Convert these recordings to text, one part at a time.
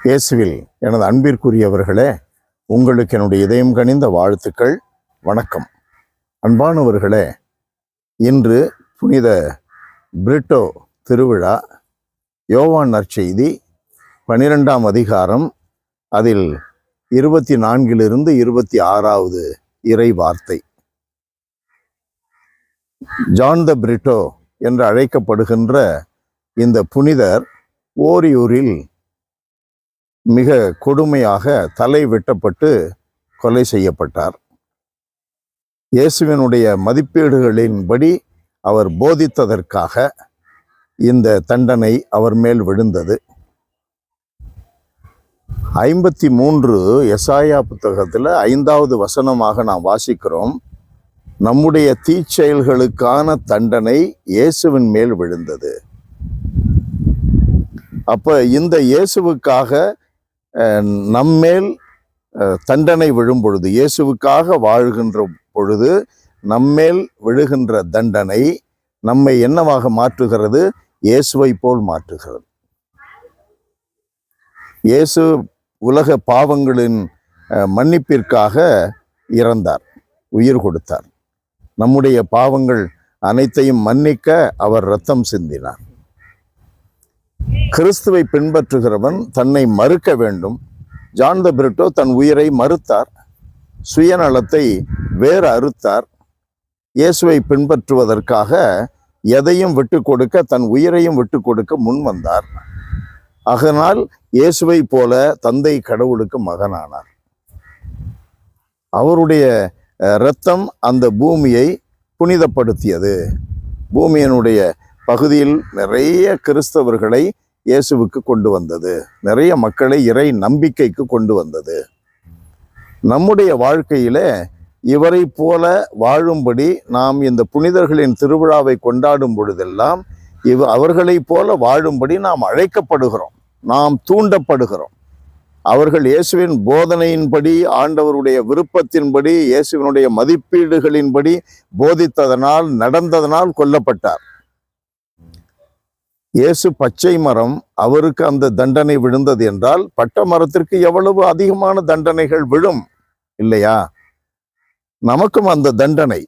இயேசுவில் எனது அன்பிற்குரியவர்களே, உங்களுக்கு என்னுடைய இதயம் கனிந்த வாழ்த்துக்கள். வணக்கம். அன்பானவர்களே, இன்று புனித பிரிட்டோ திருவிழா. யோவான் நற்செய்தி 12ஆம் அதிகாரம், அதில் 24லிருந்து 26வது இறை வார்த்தை. ஜான் த பிரிட்டோ என்று அழைக்கப்படுகின்ற இந்த புனிதர் ஓரியூரில் மிக கொடுமையாக தலை வெட்டப்பட்டு கொலை செய்யப்பட்டார். இயேசுவினுடைய மதிப்பீடுகளின்படி அவர் போதித்ததற்காக இந்த தண்டனை அவர் மேல் விழுந்தது. 53 எசாயா புத்தகத்தில் 5வது வசனமாக நாம் வாசிக்கிறோம், நம்முடைய தீச்செயல்களுக்கான தண்டனை இயேசுவின் மேல் விழுந்தது. அப்ப இந்த இயேசுவுக்காக நம்மேல் தண்டனை விழும் பொழுது, இயேசுவுக்காக வாழ்கின்ற பொழுது நம்மேல் விழுகின்ற தண்டனை நம்மை என்னவாக மாற்றுகிறது? இயேசுவை போல் மாற்றுகிறது. இயேசு உலக பாவங்களின் மன்னிப்பிற்காக இறந்தார், உயிர் கொடுத்தார். நம்முடைய பாவங்கள் அனைத்தையும் மன்னிக்க அவர் இரத்தம் சிந்தினார். கிறிஸ்துவை பின்பற்றுகிறவன் தன்னை மறுக்க வேண்டும். ஜான் த பிரிட்டோ தன் உயிரை மறுத்தார், சுயநலத்தை வேறு அறுத்தார். இயேசுவை பின்பற்றுவதற்காக எதையும் விட்டு கொடுக்க, தன் உயிரையும் விட்டு கொடுக்க முன் வந்தார். அதனால் இயேசுவை போல தந்தை கடவுளுக்கு மகனானார். அவருடைய இரத்தம் அந்த பூமியை புனிதப்படுத்தியது. பூமியினுடைய பகுதியில் நிறைய கிறிஸ்தவர்களை இயேசுவுக்கு கொண்டு வந்தது, நிறைய மக்களை இறை நம்பிக்கைக்கு கொண்டு வந்தது. நம்முடைய வாழ்க்கையில இவரை போல வாழும்படி நாம் இந்த புனிதர்களின் திருவிழாவை கொண்டாடும் பொழுதெல்லாம் அவர்களை போல வாழும்படி நாம் அழைக்கப்படுகிறோம், நாம் தூண்டப்படுகிறோம். அவர்கள் இயேசுவின் போதனையின்படி, ஆண்டவருடைய விருப்பத்தின்படி, இயேசுவினுடைய மதிப்பீடுகளின்படி போதித்ததனால், நடந்ததனால் கொல்லப்பட்டார். இயேசு பச்சை மரம், அவருக்கு அந்த தண்டனை விழுந்தது என்றால் பட்ட மரத்திற்கு எவ்வளவு அதிகமான தண்டனைகள் விழும் இல்லையா? நமக்கும் அந்த தண்டனை.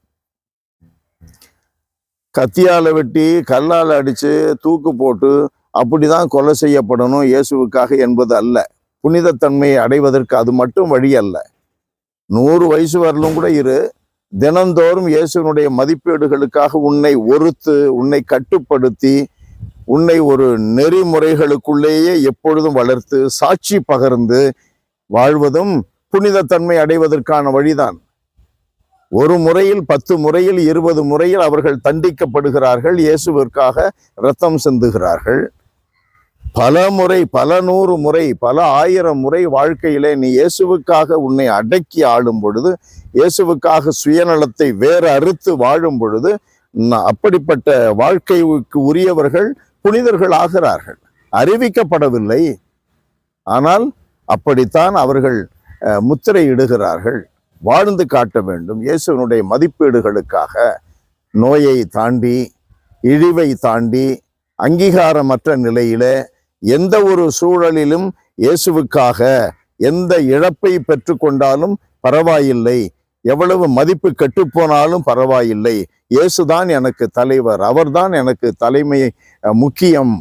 கத்தியால வெட்டி, கல்லால் அடிச்சு, தூக்கு போட்டு அப்படிதான் கொலை செய்யப்படணும் இயேசுவுக்காக என்பது அல்ல. புனிதத்தன்மையை அடைவதற்கு அது மட்டும் வழி அல்ல. 100 வயசு வரலும் கூட இரு, தினந்தோறும் இயேசுவினுடைய மதிப்பீடுகளுக்காக உன்னை ஒருத்து, உன்னை கட்டுப்படுத்தி, உன்னை ஒரு நெறிமுறைகளுக்குள்ளேயே எப்பொழுதும் வளர்த்து சாட்சி பகர்ந்து வாழ்வதும் புனிதத்தன்மை அடைவதற்கான வழிதான். ஒரு முறையில் 10 முறையில் 20 முறையில் அவர்கள் தண்டிக்கப்படுகிறார்கள், இயேசுவிற்காக இரத்தம் சிந்துகிறார்கள். பல முறை, பல 100 முறை, பல 1000 முறை வாழ்க்கையிலே நீ இயேசுவுக்காக உன்னை அடக்கி ஆளும் பொழுது, இயேசுவுக்காக சுயநலத்தை வேறு அறுத்து வாழும் பொழுது, அப்படிப்பட்ட வாழ்க்கைக்கு உரியவர்கள் புனிதர்கள் ஆகிறார்கள். அறிவிக்கப்படவில்லை, ஆனால் அப்படித்தான் அவர்கள் முத்திரையிடுகிறார்கள். வாழ்ந்து காட்ட வேண்டும் இயேசுவினுடைய மதிப்பீடுகளுக்காக. நோயை தாண்டி, இழிவை தாண்டி, அங்கீகாரமற்ற நிலையில எந்த ஒரு சூழலிலும் இயேசுவுக்காக எந்த இழப்பை பெற்றுக்கொண்டாலும் பரவாயில்லை, எவ்வளவு மதிப்பு கெட்டுப்போனாலும் பரவாயில்லை, இயேசுதான் எனக்கு தலைவர், அவர்தான் எனக்கு தலைமை முக்கியம்,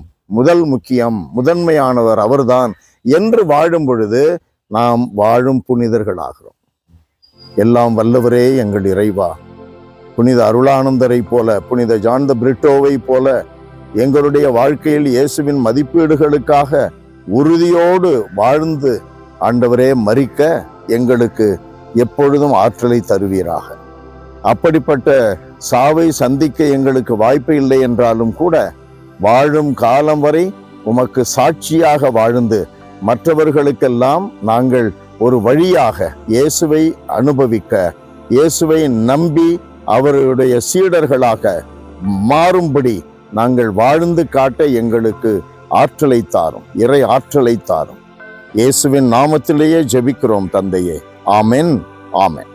முக்கியம், முதன்மையானவர் அவர்தான் என்று வாழும் பொழுது நாம் வாழும் புனிதர்களாகிறோம். எல்லாம் வல்லவரே எங்கள் இறைவா, புனித அருளானந்தரை போல, புனித ஜான் த பிரிட்டோவை போல எங்களுடைய வாழ்க்கையில் இயேசுவின் மதிப்பீடுகளுக்காக உறுதியோடு வாழ்ந்து ஆண்டவரே மரிக்க எங்களுக்கு எப்பொழுதும் ஆற்றலை தருவீராக. அப்படிப்பட்ட சாவை சந்திக்க எங்களுக்கு வாய்ப்பு இல்லை என்றாலும் கூட வாழும் காலம் வரை உமக்கு சாட்சியாக வாழ்ந்து மற்றவர்களுக்கெல்லாம் நாங்கள் ஒரு வழியாக இயேசுவை அனுபவிக்க, இயேசுவை நம்பி அவருடைய சீடர்களாக மாறும்படி நாங்கள் வாழ்ந்து காட்ட எங்களுக்கு ஆற்றலை தாரும், இறை ஆற்றலை தாரும். இயேசுவின் நாமத்திலேயே ஜெபிக்கிறோம் தந்தையே. ஆமென், ஆமென்.